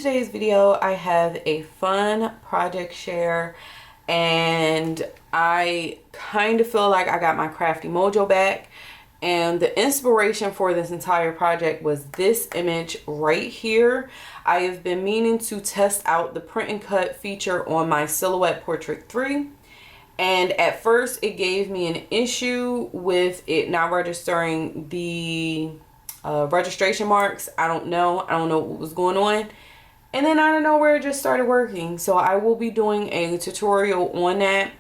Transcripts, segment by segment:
today's video, I have a fun project share, and I kind of feel like I got my crafty mojo back. And the inspiration for this entire project was this image right here. I have been meaning to test out the print and cut feature on my Silhouette Portrait 3. And at first it gave me an issue with it not registering the registration marks. I don't know what was going on. And then out of nowhere it just started working. So I will be doing a tutorial on that.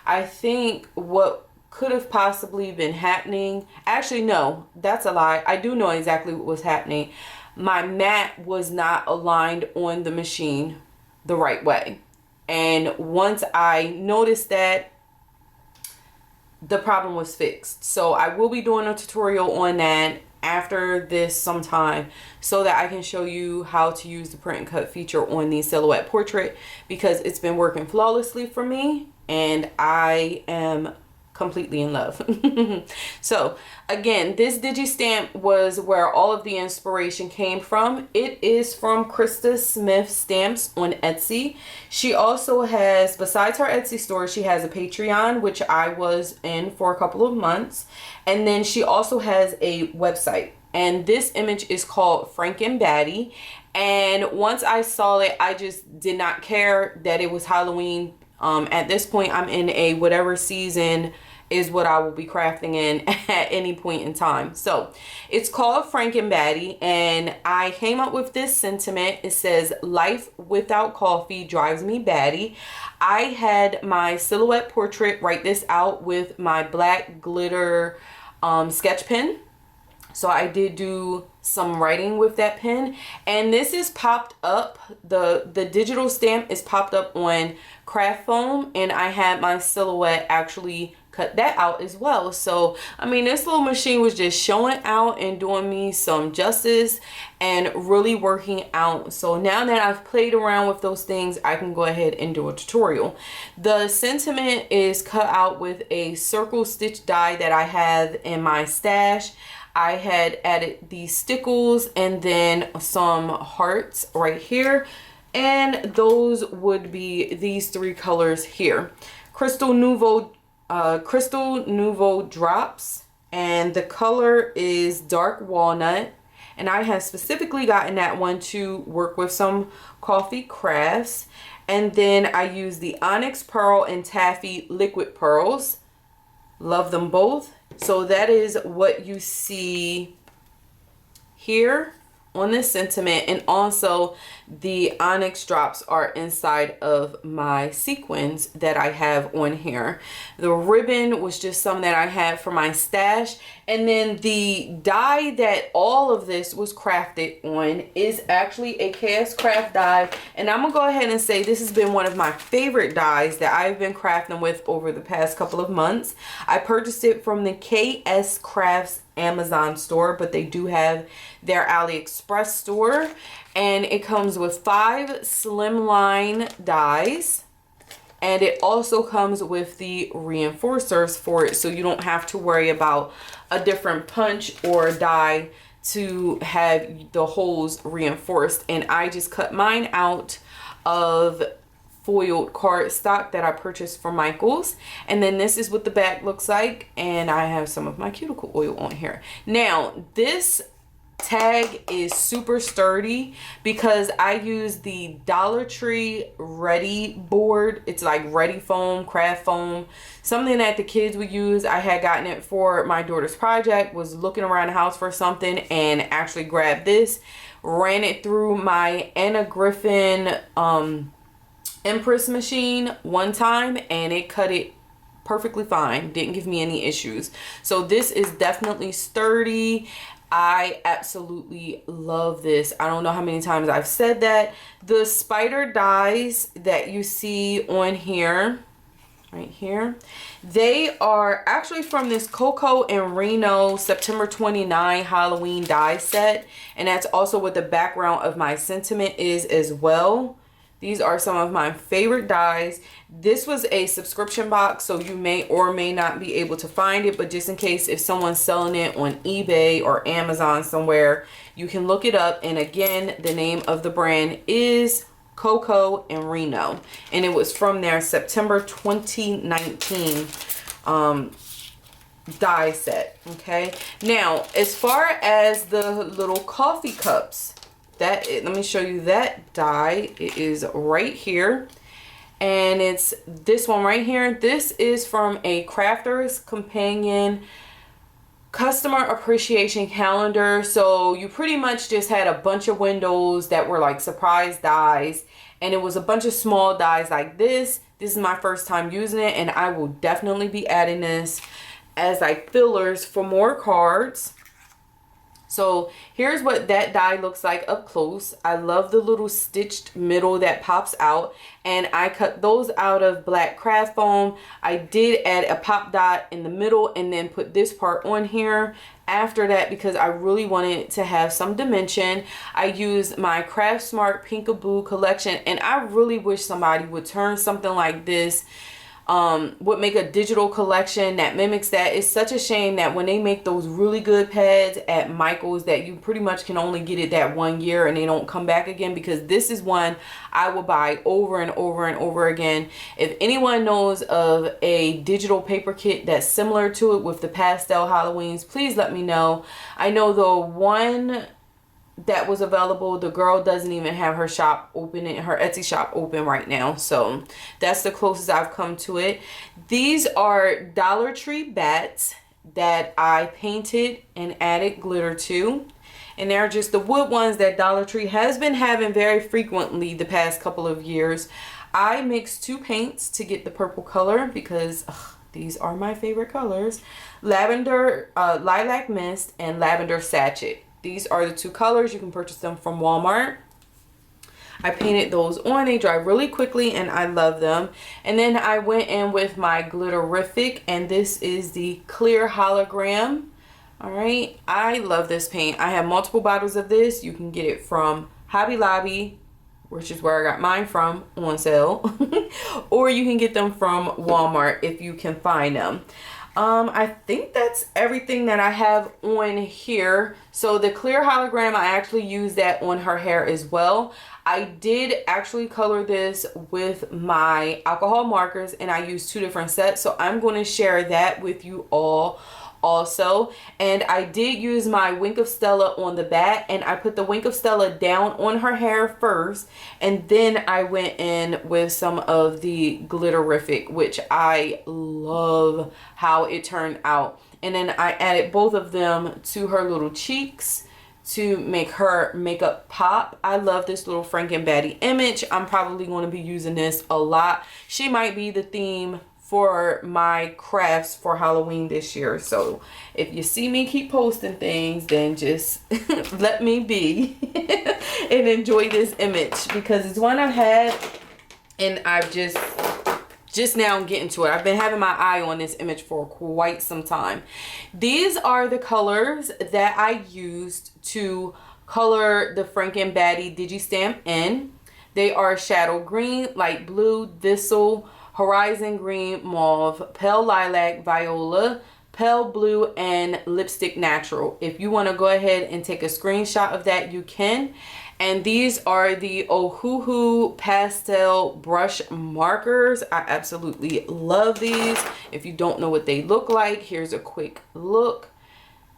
I think what could have possibly been happening, actually no, that's a lie. I do know exactly what was happening. My mat was not aligned on the machine the right way. And once I noticed that, the problem was fixed. So I will be doing a tutorial on that after this sometime, so that I can show you how to use the print and cut feature on the Silhouette Portrait, because it's been working flawlessly for me and I am completely in love. So again, this DigiStamp was where all of the inspiration came from. It is from KristaSmithStamps on Etsy. She also has, besides her Etsy store, she has a Patreon, which I was in for a couple of months. And then she also has a website. And this image is called Frankenbatty. And once I saw it, I just did not care that it was Halloween. At this point, I'm in a whatever season is what I will be crafting in at any point in time. So it's called Frankenbatty, and I came up with this sentiment. It says, "Life without coffee drives me batty." I had my Silhouette Portrait write this out with my black glitter sketch pen. So I did do some writing with that pen, and this is popped up, the digital stamp is popped up on craft foam, and I had my Silhouette actually cut that out as well. So I mean, this little machine was just showing out and doing me some justice and really working out. So now that I've played around with those things, I can go ahead and do a tutorial. The sentiment is cut out with a circle stitch die that I have in my stash. I had added these stickles and then some hearts right here, and those would be these three colors here. Crystal Nouveau drops, and the color is dark walnut, and I have specifically gotten that one to work with some coffee crafts. And then I use the onyx pearl and taffy liquid pearls. Love them both. So that is what you see here on this sentiment, and also the onyx drops are inside of my sequins that I have on here. The ribbon was just some that I had for my stash, and then the die that all of this was crafted on is actually a KSCRAFT die, and I'm gonna go ahead and say this has been one of my favorite dies that I've been crafting with over the past couple of months. I purchased it from the KSCRAFT Amazon store, but they do have their AliExpress store, and it comes with 5 Slimline dies, and it also comes with the reinforcers for it, so you don't have to worry about a different punch or die to have the holes reinforced. And I just cut mine out of foiled cardstock that I purchased from Michaels. And then this is what the back looks like, and I have some of my cuticle oil on here. Now this tag is super sturdy because I use the Dollartree Redi-Board. It's like Ready foam, craft foam, something that the kids would use. I had gotten it for my daughter's project, was looking around the house for something, and actually grabbed this, ran it through my Anna Griffin Empress machine one time, and it cut it perfectly fine. Didn't give me any issues. So this is definitely sturdy. I absolutely love this. I don't know how many times I've said that. The spider dies that you see on here, right here, they are actually from this Coco and Reno September 29 Halloween die set, and that's also what the background of my sentiment is as well. These are some of my favorite dies. This was a subscription box, so you may or may not be able to find it, but just in case if someone's selling it on eBay or Amazon somewhere, you can look it up. And again, the name of the brand is Coco and Reno, and it was from their September 2019 die set. Okay, now as far as the little coffee cups, let me show you that die. It is right here, and it's this one right here. This is from a Crafter's Companion customer appreciation calendar. So you pretty much just had a bunch of windows that were like surprise dies, and it was a bunch of small dies like this. This is my first time using it, and I will definitely be adding this as like fillers for more cards. So here's what that die looks like up close. I love the little stitched middle that pops out, and I cut those out of black craft foam. I did add a pop dot in the middle and then put this part on here after that because I really wanted to have some dimension. I used my Craft Smart Pinkaboo collection, and I really wish somebody would turn something like this, would make a digital collection that mimics that. It's such a shame that when they make those really good pads at Michael's that you pretty much can only get it that 1 year and they don't come back again, because this is one I will buy over and over and over again. If anyone knows of a digital paper kit that's similar to it with the pastel Halloweens, please let me know. I know the one that was available, the girl doesn't even have her shop open, her Etsy shop open right now, so that's the closest I've come to it. These are Dollartree bats that I painted and added glitter to, and they're just the wood ones that Dollar Tree has been having very frequently the past couple of years. I mixed 2 paints to get the purple color because these are my favorite colors: lavender, lilac mist, and lavender sachet. These are the 2 colors. You can purchase them from Walmart. I painted those on. They dry really quickly and I love them. And then I went in with my Glitterific, and this is the clear hologram. All right, I love this paint. I have multiple bottles of this. You can get it from Hobby Lobby, which is where I got mine from, on sale. Or you can get them from Walmart if you can find them. I think that's everything that I have on here. So the clear hologram, I actually used that on her hair as well. I did actually color this with my alcohol markers, and I used 2 different sets. So I'm going to share that with you all also. And I did use my Wink of Stella on the back, and I put the Wink of Stella down on her hair first, and then I went in with some of the Glitterific, which I love how it turned out. And then I added both of them to her little cheeks to make her makeup pop. I love this little Frankenbatty image. I'm probably going to be using this a lot. She might be the theme for my crafts for Halloween this year. So if you see me keep posting things, then just let me be and enjoy this image, because it's one I've had and I've just now getting to it. I've been having my eye on this image for quite some time. These are the colors that I used to color the Frankenbatty DigiStamp in. They are Shadow Green, Light Blue, Thistle, Horizon Green, Mauve, Pale Lilac, Viola, Pale Blue, and Lipstick Natural. If you want to go ahead and take a screenshot of that, you can. And these are the Ohuhu Pastel Brush Markers. I absolutely love these. If you don't know what they look like, here's a quick look.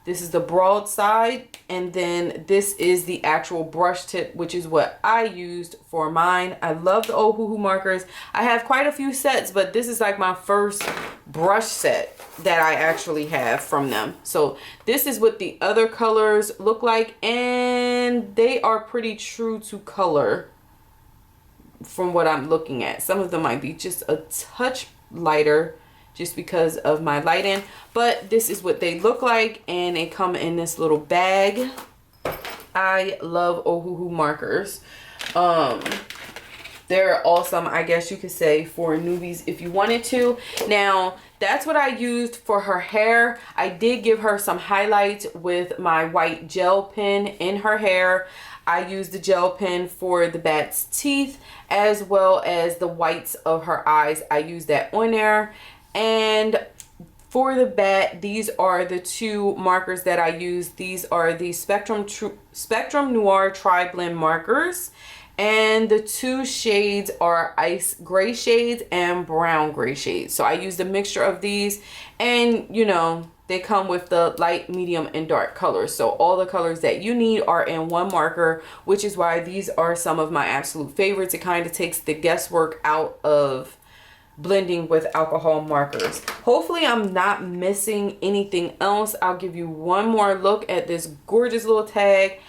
This is the broad side, and then this is the actual brush tip, which is what I used for mine. I love the Ohuhu markers. I have quite a few sets, but this is like my first brush set that I actually have from them. So this is what the other colors look like, and they are pretty true to color from what I'm looking at. Some of them might be just a touch lighter just because of my lighting, but this is what they look like, and they come in this little bag. I love Ohuhu markers. They're awesome, I guess you could say, for newbies if you wanted to. Now, that's what I used for her hair. I did give her some highlights with my white gel pen in her hair. I use the gel pen for the bat's teeth as well as the whites of her eyes. I use that on there. And for the bat, these are the two markers that I use. These are the Spectrum Noir Tri-Blend markers. And the two shades are ice gray shades and brown gray shades. So I used a mixture of these, and you know, they come with the light, medium, and dark colors. So all the colors that you need are in one marker, which is why these are some of my absolute favorites. It kind of takes the guesswork out of blending with alcohol markers. Hopefully I'm not missing anything else. I'll give you one more look at this gorgeous little tag.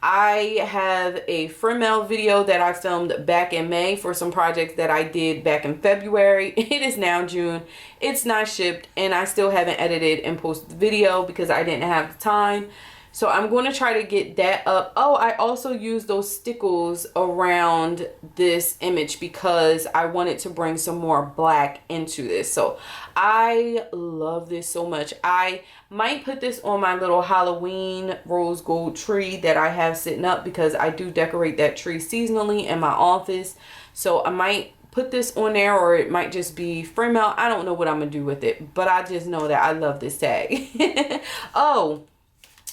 I have a Fremail video that I filmed back in May for some projects that I did back in February. It is now June. It's not shipped, and I still haven't edited and posted the video because I didn't have the time. So I'm going to try to get that up. Oh, I also used those stickles around this image because I wanted to bring some more black into this. So I love this so much. I might put this on my little Halloween rose gold tree that I have sitting up because I do decorate that tree seasonally in my office. So I might put this on there, or it might just be frame out. I don't know what I'm going to do with it, but I just know that I love this tag. Oh,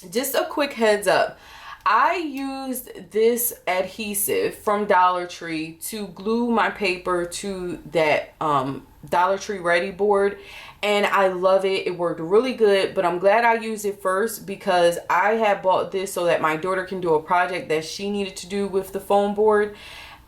just a quick heads up. I used this adhesive from Dollar Tree to glue my paper to that Dollartree Redi-Board, and I love it. It worked really good, but I'm glad I used it first because I had bought this so that my daughter can do a project that she needed to do with the foam board.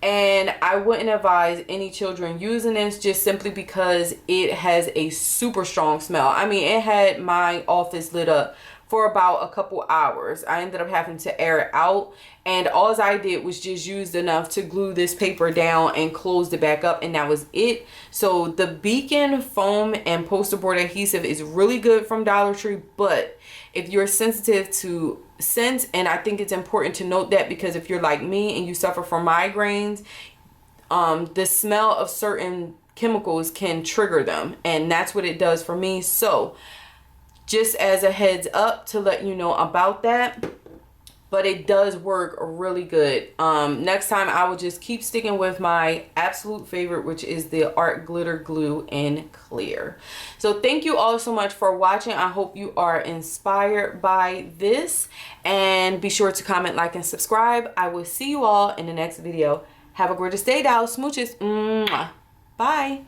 And I wouldn't advise any children using this just simply because it has a super strong smell. I mean, it had my office lit up for about a couple hours. I ended up having to air it out, and all I did was just use enough to glue this paper down and closed it back up, and that was it. So the Beacon foam and poster board adhesive is really good from Dollar Tree, but if you're sensitive to scent, and I think it's important to note that because if you're like me and you suffer from migraines, the smell of certain chemicals can trigger them, and that's what it does for me. So just as a heads up to let you know about that, but it does work really good. Next time I will just keep sticking with my absolute favorite, which is the Art Glitter Glue in Clear. So thank you all so much for watching. I hope you are inspired by this, and be sure to comment, like, and subscribe. I will see you all in the next video. Have a gorgeous day, dolls. Smooches. Mwah. Bye.